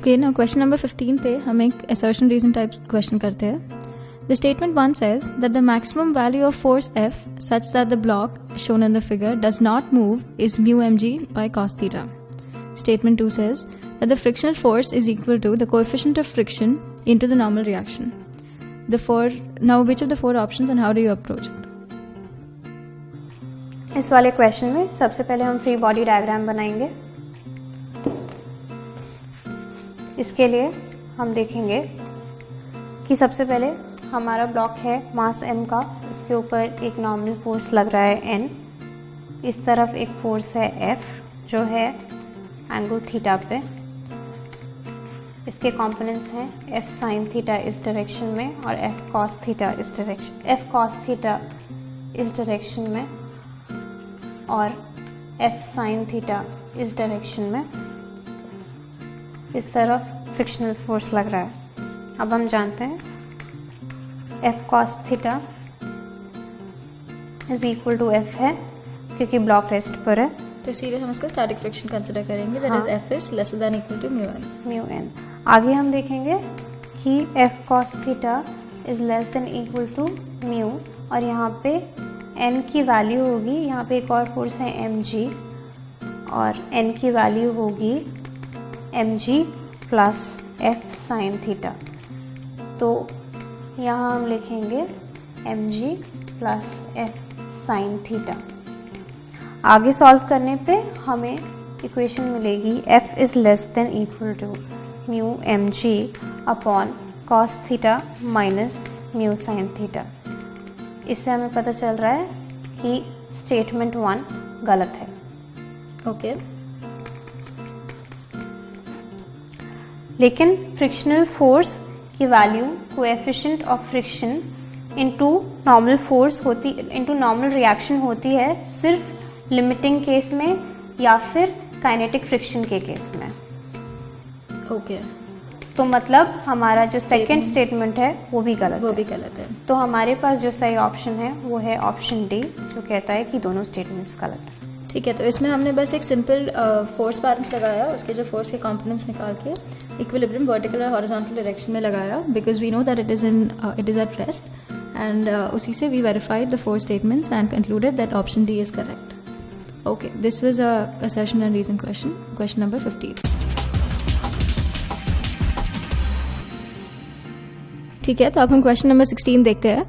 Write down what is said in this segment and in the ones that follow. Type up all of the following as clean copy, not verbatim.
Okay, now question number 15 पे हम एक assertion reason type question करते हैं. The statement 1 says that the maximum value of force F such that the block shown in the figure does not move is mu mg by cos theta. Statement 2 says that the frictional force is equal to the coefficient of friction into the normal reaction. Now which of the four options and how do you approach it? इस वाले question में सबसे पहले हम free body diagram बनाएंगे. इसके लिए हम देखेंगे कि सबसे पहले हमारा ब्लॉक है मास m का, इसके ऊपर एक नॉर्मल फोर्स लग रहा है n, इस तरफ एक फोर्स है F जो है एंगल थीटा पे, इसके कंपोनेंट्स हैं F sin थीटा इस डायरेक्शन में और F cos थीटा इस डायरेक्शन में और F sin थीटा इस डायरेक्शन में. इस तरफ फ्रिक्शनल फोर्स लग रहा है. अब हम जानते हैं F cos theta is equal to F है क्योंकि ब्लॉक रेस्ट पर है, तो इसीलिए हम इसको स्टैटिक फ्रिक्शन कंसिडर करेंगे. That is F is lesser than equal to mu n. आगे हम देखेंगे कि F cos theta is less than equal to mu और यहाँ पे n की वैल्यू होगी, यहाँ पे एक और फोर्स है mg और n की वैल्यू होगी mg plus F sin theta. तो यहाँ हम लिखेंगे mg plus F sin theta. आगे सॉल्व करने पे हमें इक्वेशन मिलेगी F is less than equal to mu mg upon cos theta minus mu sin theta. इससे हमें पता चल रहा है कि स्टेटमेंट 1 गलत है. ओके. लेकिन फ्रिक्शनल फोर्स की value coefficient of friction into normal force होती, इनटू नॉर्मल रिएक्शन होती है सिर्फ लिमिटिंग केस में या फिर काइनेटिक फ्रिक्शन के केस में. ओके. तो मतलब हमारा जो सेकंड स्टेटमेंट है वो भी गलत है. तो हमारे पास जो सही ऑप्शन है वो है ऑप्शन डी, जो कहता है कि दोनों स्टेटमेंट्स गलत है. ठीक है, तो इसमें हमने बस एक सिंपल फोर्स बैलेंस लगाया, उसके जो फोर्स के कंपोनेंट्स निकाल के इक्विलिब्रियम वर्टिकल और हॉरिजॉन्टल डायरेक्शन में लगाया, because we know that it is at rest, and उसी से we verified the four statements and concluded that option D is correct. Okay, this was a assertion and reason question number 15. ठीक है, तो अब हम question number 16 देखते हैं.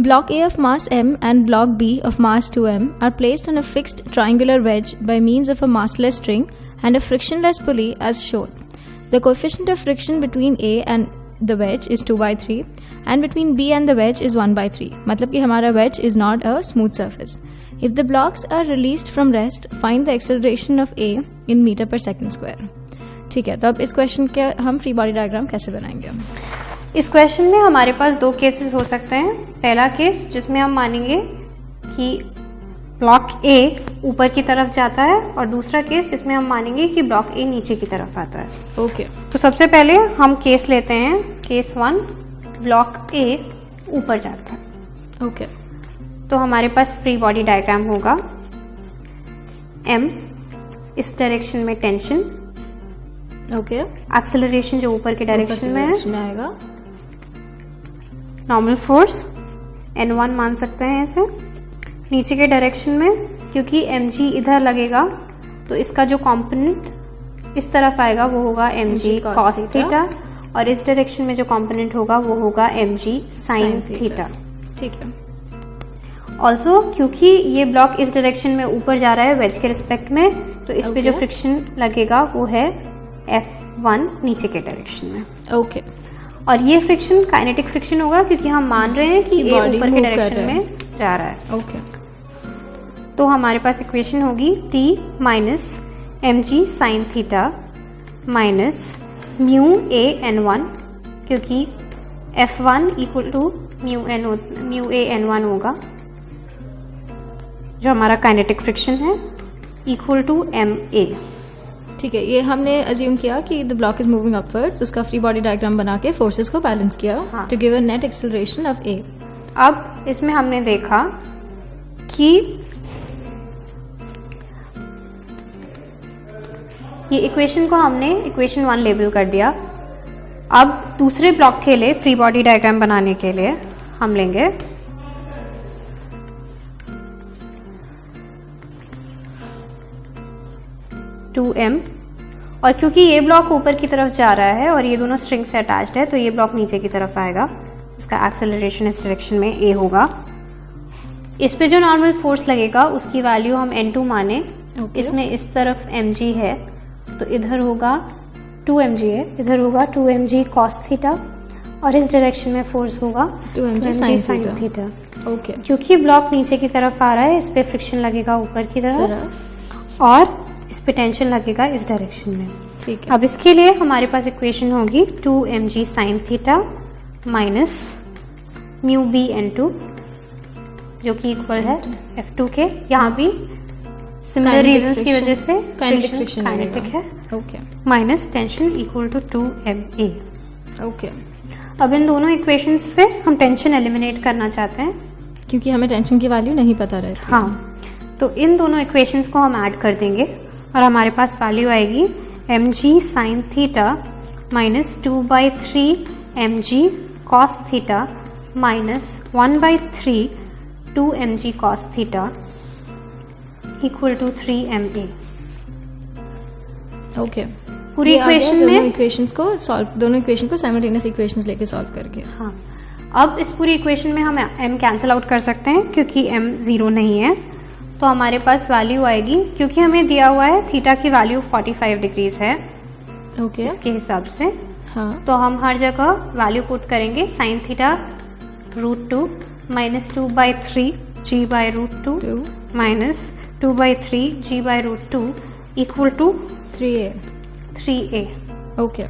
Block A of mass m and block B of mass 2m are placed on a fixed triangular wedge by means of a massless string and a frictionless pulley as shown. The coefficient of friction between A and the wedge is 2/3 and between B and the wedge is 1/3. मतलब कि हमारा wedge is not a smooth surface. If the blocks are released from rest, find the acceleration of A in meter per second square. ठीक है, तो अब इस question के हम फ्री बॉडी डायग्राम कैसे बनाएंगे? इस क्वेश्चन में हमारे पास दो केसेस हो सकते हैं. पहला केस जिसमें हम मानेंगे कि ब्लॉक ए ऊपर की तरफ जाता है और दूसरा केस जिसमें हम मानेंगे कि ब्लॉक ए नीचे की तरफ आता है. ओके. तो सबसे पहले हम केस लेते हैं, केस 1, ब्लॉक ए ऊपर जाता है. ओके. तो हमारे पास फ्री बॉडी डायग्राम होगा. m इस डायरेक्शन में टेंशन, ओके, एक्सेलरेशन जो ऊपर के डायरेक्शन में आएगा, नॉर्मल फोर्स n1 मान सकते हैं इसे. नीचे के डायरेक्शन में क्योंकि mg इधर लगेगा तो इसका जो कंपोनेंट इस तरफ आएगा वो होगा mg cos थीटा और इस डायरेक्शन में जो कंपोनेंट होगा वो होगा mg sin थीटा. ठीक है. ऑल्सो क्योंकि ये ब्लॉक इस डायरेक्शन में ऊपर जा रहा है वेज के रिस्पेक्ट में, तो इस पे जो फ्रिक्शन लगेगा वो है F1 नीचे के डायरेक्शन में. ओके. और ये फ्रिक्शन काइनेटिक फ्रिक्शन होगा क्योंकि हम मान रहे हैं कि ये ऊपर के डायरेक्शन में जा रहा है. ओके. तो हमारे पास इक्वेशन होगी T minus mg sin theta minus mu a n1, क्योंकि F1 equal to mu a n1 होगा जो हमारा काइनेटिक फ्रिक्शन है, इक्वल टू ma. ठीक है, ये हमने अज्यूम किया कि the block is moving upwards, उसका फ्री बॉडी डायग्राम बना के फोर्सेस को बैलेंस किया to give a net acceleration of a. अब इसमें हमने देखा कि ये इक्वेशन को हमने इक्वेशन 1 लेबल कर दिया। अब दूसरे ब्लॉक के लिए फ्री बॉडी डायग्राम बनाने के लिए हम लेंगे m, और क्योंकि ये ब्लॉक ऊपर की तरफ जा रहा है और ये दोनों स्ट्रिंग से अटैच्ड है तो ये ब्लॉक नीचे की तरफ आएगा। इसका एक्सेलरेशन इस डायरेक्शन में a होगा। इस पे जो नॉर्मल फोर्स लगेगा उसकी वैल्यू हम n2 माने। इसमें इस तरफ mg है तो इधर होगा 2mg है, इधर होगा 2mg cos थीटा और इस डायरेक्शन में फोर्स होगा 2mg sin थीटा। ओके, क्योंकि ब्लॉक नीचे की तरफ आ रहा है इस पे फ्रिक्शन लगेगा ऊपर की तरफ और इस पे टेंशन लगेगा इस डायरेक्शन में। ठीक है। अब इसके लिए हमारे पास इक्वेशन होगी 2mg sin theta minus mu B n2 जो कि इक्वल है F2 के। यहाँ भी सिमिलर रीजंस की वजह से काइनेटिक है। Okay, minus tension equal to 2ma। Okay, अब इन दोनों इक्वेशंस से हम टेंशन एलिमिनेट करना चाहते हैं क्योंकि हमें टेंशन की वैल्यू नहीं पता रहती। हाँ, तो इन दोनों इक्वेशंस को हम ऐड कर देंगे और हमारे पास वैल्यू आएगी mg sin theta minus 2/3 mg cos theta minus 1/3 2mg cos theta equal to 3ma। Okay, पूरी इक्वेशन में दोनों इक्वेशन को साइमल्टेनियस इक्वेशंस लेके सॉल्व करके। हाँ, अब इस पूरी इक्वेशन में हम m कैंसिल आउट कर सकते हैं क्योंकि m 0 नहीं है। तो हमारे पास वैल्यू आएगी, क्योंकि हमें दिया हुआ है थीटा की वैल्यू 45 डिग्रीज है ओके, इसके हिसाब से। हाँ, तो हम हर जगह वैल्यू पुट करेंगे sin theta √2 minus 2/3 g by √2 minus 2/3 g by √2 equal to 3a। Okay,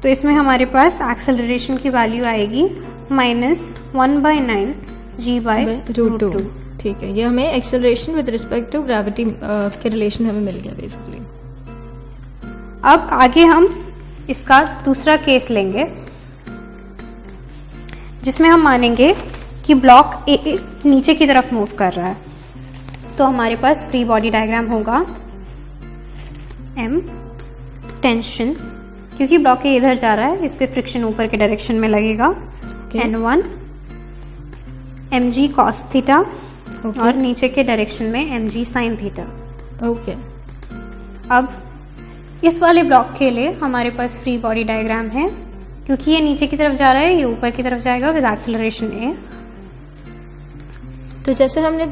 तो इसमें हमारे पास एक्सेलरेशन की वैल्यू आएगी माइनस 1/9 g बाय √2। ठीक है, ये हमें acceleration with respect to gravity के रिलेशन हमें मिल गया बेसिकली। अब आगे हम इसका दूसरा केस लेंगे जिसमें हम मानेंगे कि ब्लॉक ए नीचे की तरफ मूव कर रहा है। तो हमारे पास फ्री बॉडी डायग्राम होगा m टेंशन, क्योंकि ब्लॉक ए इधर जा रहा है इस पे फ्रिक्शन ऊपर के डायरेक्शन में लगेगा n1 mg cos थीटा और नीचे के डायरेक्शन में mg sin थीटा। ओके, अब इस वाले ब्लॉक के लिए हमारे पास फ्री बॉडी डायग्राम है, क्योंकि ये नीचे की तरफ जा रहा है ये ऊपर की तरफ जाएगा विद एक्सेलरेशन a। तो जैसे हमने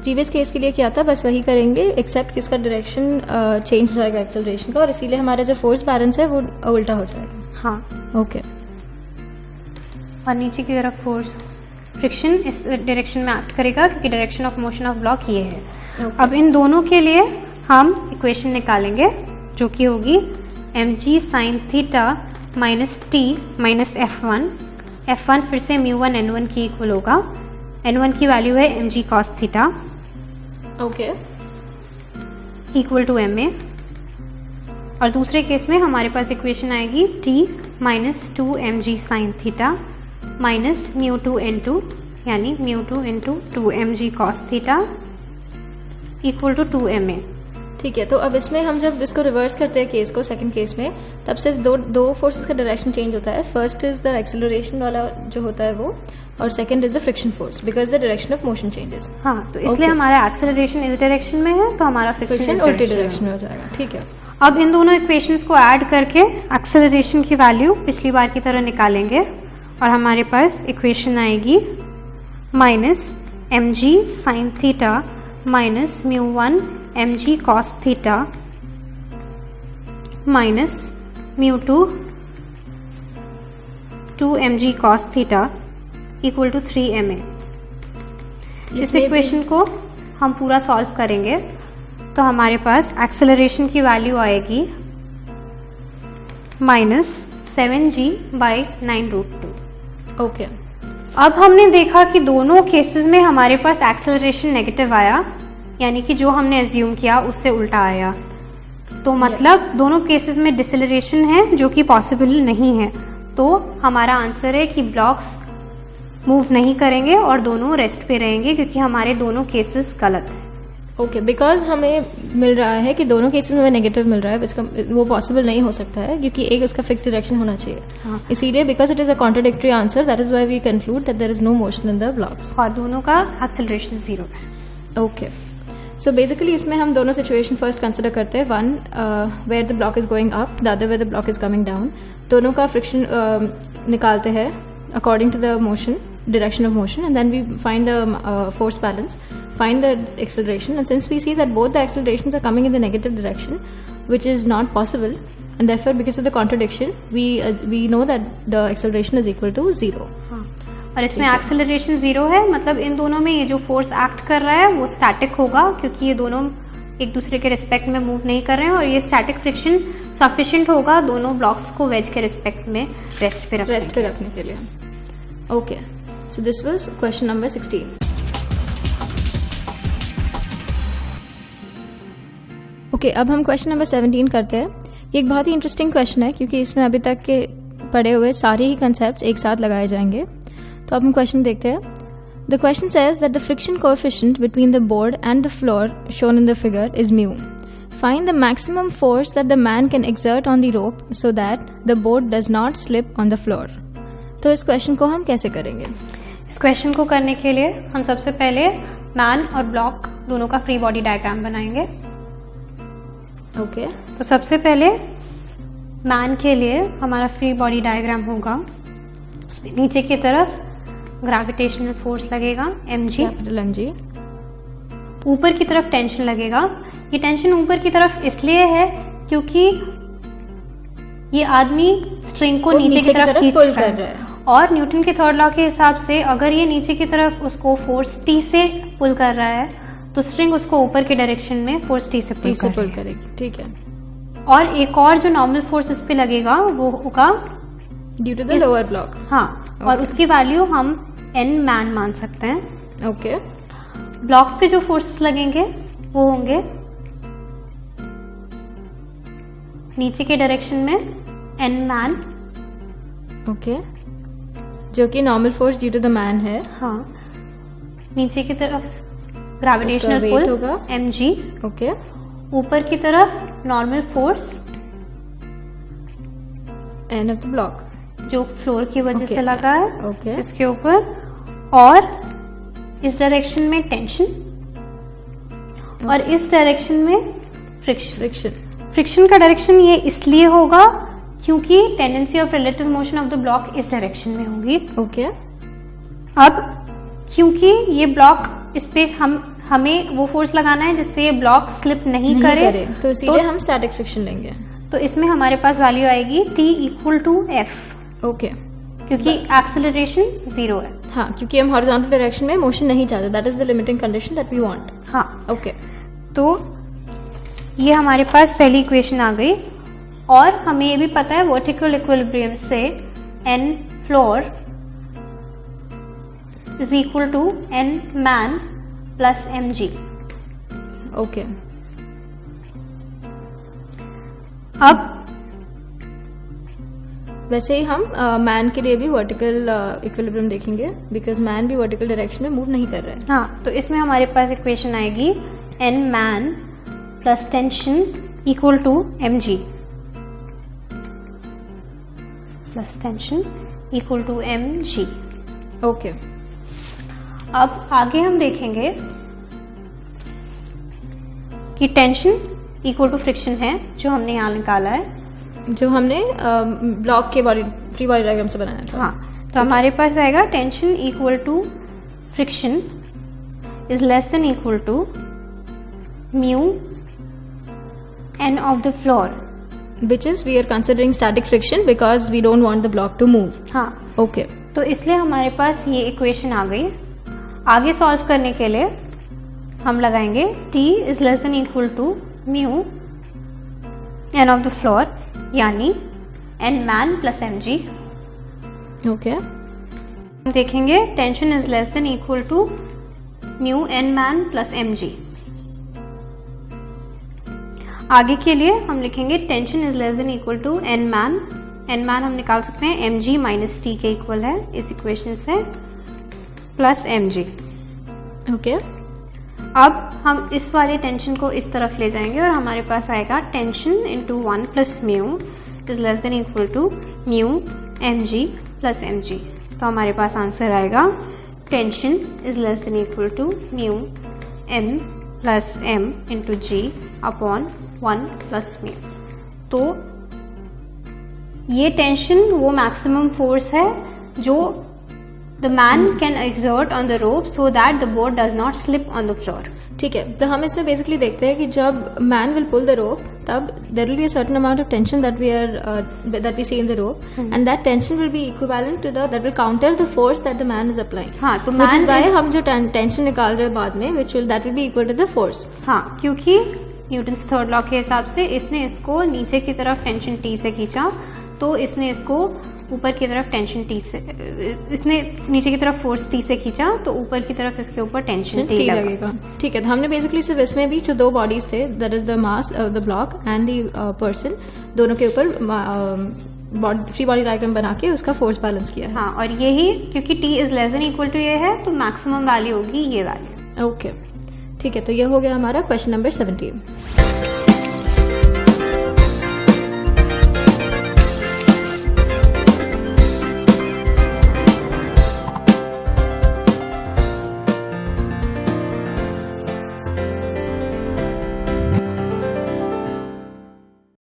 प्रीवियस केस के लिए किया था बस वही करेंगे, एक्सेप्ट कि इसका डायरेक्शन चेंज हो जाएगा एक्सेलरेशन का और इसीलिए हमारा जो फोर्स बैलेंस है वो उल्टा हो जाएगा। हाँ, ओके, और नीचे की तरफ फोर्स फ्रिक्शन इस डायरेक्शन में एक्ट करेगा क्योंकि direction of motion of block ये है। अब इन दोनों के लिए हम इक्वेशन निकालेंगे जो कि होगी mg sin theta minus t minus f1 फिर से μ1 n1 की इक्वल होगा। n1 की वैल्यू है mg cos theta okay, equal to ma। और दूसरे केस में हमारे पास इक्वेशन आएगी t minus 2mg sin theta minus μ2 n2 यानी μ2 into 2mg cos theta equal to 2ma। ठीक है, तो अब इसमें हम जब इसको रिवर्स करते हैं केस को सेकंड केस में, तब सिर्फ दो फोर्सेस का डायरेक्शन चेंज होता है। फर्स्ट इज द एक्सेलरेशन वाला जो होता है वो, और second is the friction force because the direction of motion changes. हाँ, तो इसलिए हमारा एक्सेलरेशन इस डायरेक्शन में है तो हमारा फ्रिक्शन उल्टी डायरेक्शन में हो जाएगा। ठीक है, अब इन दोनों इक्वेशंस को ऐड करके एक्सेलरेशन की वैल्यू पिछली बार की तरह निकालेंगे और हमारे पास इक्वेशन आएगी minus mg sin theta minus μ1 mg cos theta minus μ2 2mg cos theta equal to 3ma। इस इक्वेशन को हम पूरा सॉल्व करेंगे तो हमारे पास एक्सेलरेशन की वैल्यू आएगी माइनस 7g बाई 9√2। ओके, अब हमने देखा कि दोनों केसेस में हमारे पास एक्सेलरेशन नेगेटिव आया, यानी कि जो हमने एज्यूम किया उससे उल्टा आया। तो मतलब दोनों केसेस में डिसेलरेशन है जो कि पॉसिबल नहीं है। तो हमारा आंसर है कि ब्लॉक्स मूव नहीं करेंगे और दोनों रेस्ट पे रहेंगे क्योंकि हमारे दोनों केसेस गलत हैं। ओके, बिकॉज हमें मिल रहा है कि दोनों केसेस में नेगेटिव मिल रहा है, इसका वो पॉसिबल नहीं हो सकता है क्योंकि एक उसका फिक्स डायरेक्शन होना चाहिए. हाँ. इसीलिए because it is a contradictory answer, that is why we conclude that there is no motion in the blocks. और दोनों का एक्सेलरेशन 0 है. ओके, सो बेसिकली इसमें हम दोनों सिचुएशन फर्स्ट कंसिडर करते हैं. One where the block is going up, the other where the block is coming down. दोनों का फ्रिक्शन निकालते हैं according to the motion, direction of motion, and then we find a force balance, find the acceleration, and since we see that both the accelerations are coming in the negative direction, which is not possible, and therefore because of the contradiction we know that the acceleration is equal to 0. हाँ. और इसमें acceleration 0 है, मतलब इन दोनों में ये जो force act कर रहा है वो स्टैटिक होगा क्योंकि ये दोनों एक दूसरे के रिस्पेक्ट में मूव नहीं कर रहे हैं, और ये स्टैटिक फ्रिक्शन सफिशिएंट होगा दोनों ब्लॉक्स को वेज के रिस्पेक्ट में रेस्ट पे रखने के लिए. Okay, so this was question number 16. Okay, अब हम question number 17 करते हैं. ये एक बहुत ही इंटरेस्टिंग क्वेश्चन है क्योंकि इसमें अभी तक के पढ़े हुए सारे ही कंसेप्ट्स एक साथ लगाए जाएंगे. तो अब हम क्वेश्चन देखते हैं. The question says that the friction coefficient between the board and the floor shown in the figure is mu. Find the maximum force that the man can exert on the rope so that the board does not slip on the floor. तो इस question को हम कैसे करेंगे? इस question को करने के लिए हम सबसे पहले मैन और ब्लॉक दोनों का फ्री बॉडी डायग्राम बनाएंगे. ओके, तो सबसे पहले मैन के लिए हमारा फ्री बॉडी डायग्राम होगा. उसमें नीचे की तरफ ग्रेविटेशनल फोर्स लगेगा mg, कैपिटल mg. ऊपर की तरफ टेंशन लगेगा. ये टेंशन ऊपर की तरफ इसलिए है क्योंकि ये आदमी स्ट्रिंग को नीचे की तरफ खींच पुल कर रहा है, और न्यूटन के थर्ड लॉ के हिसाब से अगर ये नीचे की तरफ उसको फोर्स T से पुल कर रहा है तो स्ट्रिंग उसको ऊपर के डायरेक्शन में फोर्स T से पुल करेगी. ठीक है. और एक और जो नॉर्मल फोर्स इस पे लगेगा वो होगा due to the lower block. हाँ, और उसकी वैल्यू हम n मैन मान सकते हैं. ओके, ब्लॉक पे जो फोर्सेस लगेंगे वो होंगे नीचे के डायरेक्शन में n मैन. ओके, जो कि normal force due to the man है. हाँ, नीचे की तरफ ग्रेविटेशनल पुल होगा mg. ओके, ऊपर की तरफ normal force N of the block जो फ्लोर की वजह से लगा है. ओके, इसके ऊपर, और इस डायरेक्शन में टेंशन, और इस डायरेक्शन में फ्रिक्शन. फ्रिक्शन का डायरेक्शन ये इसलिए होगा क्योंकि tendency of relative motion of the block इस डायरेक्शन में होगी. ओके, अब क्योंकि ये ब्लॉक इस पे हमें वो फोर्स लगाना है जिससे ये ब्लॉक स्लिप नहीं करे, तो इसीलिए हम स्टैटिक फ्रिक्शन लेंगे. तो इसमें हमारे पास वैल्यू आएगी T equal to F. Okay, क्योंकि एक्सेलरेशन 0 है. हाँ, क्योंकि हम हॉरिजॉन्टल डायरेक्शन में मोशन नहीं चाहते. That is the limiting condition that we want. हाँ, ओके, तो ये हमारे पास पहली इक्वेशन आ गई. और हमें ये भी पता है वर्टिकल इक्विलिब्रियम से n floor is equal to n man plus mg. Okay, अब वैसे ही हम मैन के लिए भी वर्टिकल इक्विलिब्रियम देखेंगे बिकॉज मैन भी वर्टिकल डायरेक्शन में मूव नहीं कर रहा है. हाँ, तो इसमें हमारे पास इक्वेशन आएगी n man plus tension equal to mg plus tension equal to mg. Okay, अब आगे हम देखेंगे कि टेंशन इक्वल टू फ्रिक्शन है जो हमने यहाँ निकाला है, जो हमने ब्लॉक के फ्री बॉडी डायग्राम से बनाया था. हाँ, तो हमारे पास आएगा tension equal to friction is less than equal to mu n of the floor, which is we are considering static friction because we don't want the block to move. हाँ, Okay. तो इसलिए हमारे पास ये इक्वेशन आ गई. आगे solve करने के लिए हम लगाएंगे T is less than equal to mu n of the floor, यानी n man plus mg. Okay. हम देखेंगे tension is less than equal to mu n man plus mg. आगे के लिए हम लिखेंगे tension is less than equal to n man हम निकाल सकते हैं mg माइनस t के इक्वल है इस इक्वेशन से, प्लस mg. Okay. अब हम इस वाले टेंशन को इस तरफ ले जाएंगे और हमारे पास आएगा tension into 1 plus mu is less than equal to mu m g plus m g. तो हमारे पास आंसर आएगा tension is less than equal to mu m plus m into g upon 1 plus mu. तो ये tension वो maximum force है जो the man can exert on the rope so that the boat does not slip on the floor. ठीक है, तो हम इससे बेसिकली देखते हैं कि जब man will pull the rope तब there will be a certain amount of tension that we see in the rope and that tension will be equivalent to that will counter the force that the man is applying. हाँ, तो which is why हम जो tension निकाल रहे हैं बाद में that will be equal to the force. हाँ, क्योंकि न्यूटन्स थर्ड लॉ के हिसाब से इसने इसको नीचे की तरफ टेंशन टी से खींचा तो इसने इसको ऊपर की तरफ टेंशन टी से, इसने नीचे की तरफ फोर्स टी से खींचा तो ऊपर की तरफ इसके ऊपर टेंशन टी लगेगा। ठीक है, तो हमने बेसिकली सिर्फ इसमें भी जो दो बॉडीज थे that is the mass the block and the person, दोनों के ऊपर फ्री बॉडी डायग्राम बना के उसका फोर्स बैलेंस किया है। हाँ, और यही क्योंकि T is less than equal to ये है तो मैक्सिमम वैल्यू होगी ये वैल्यू। ओके, ठीक है, तो ये हो गया हमारा क्वेश्चन नंबर 17।